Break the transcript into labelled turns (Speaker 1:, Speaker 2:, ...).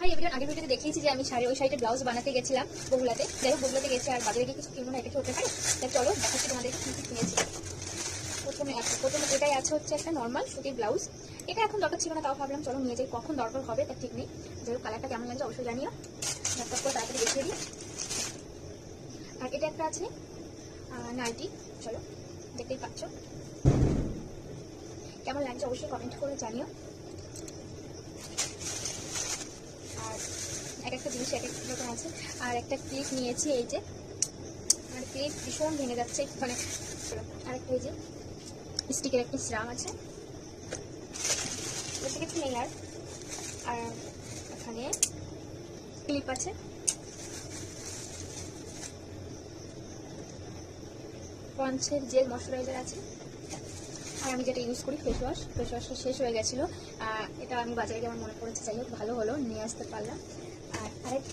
Speaker 1: ভাই এই ভিডিওর আগের ভিডিওতে দেখিয়েছি যে আমি শাড়ি ওই শাড়িটা ব্লাউজ বানাতে গেছিলাম বগুলাতে। যাই হোক বগুলাতে গেছি আর বাজারে গিয়ে কিছু কিনবো না, এটা কি হতে পারে? তাই চলো দেখাচ্ছি তোমাদের কি কি কিনেছি। প্রথমে এটাই আছে হচ্ছে একটা নর্মাল সুতির ব্লাউজ। এটা এখন দরকার ছিল না, তাও ভাবলাম চলো নিয়ে যাই, কখন দরকার হবে তার ঠিক নেই। যাই হোক কালারটা কেমন লাগছে অবশ্যই জানিও, ল্যাপটপ করে তাড়াতাড়ি দেখিয়ে দিই। আর এটা একটা আছে নাইটি, চলো দেখতেই পাচ্ছ, কেমন লাগছে অবশ্যই কমেন্ট করে জানিও। আর এক একটা জিনিস এক এক রকম আছে। আর একটা ক্লিপ নিয়েছি, এই যে আর ক্লিপ ভীষণ ভেঙে যাচ্ছে মানে। আর একটা এই যে স্টিকের একটা সিরাম আছে, বেশি কিছু নেই। আর এখানে ক্লিপ আছে, পন্সের জেল ময়শ্চারাইজার আছে। আর আমি যেটা ইউজ করি ফেস ওয়াশটা শেষ হয়ে গেছিলো, এটা আমি বাজারে গিয়ে আমার মনে পড়েছে, যাই হোক ভালো হলো নিয়ে আসতে পারলাম। আর আরেক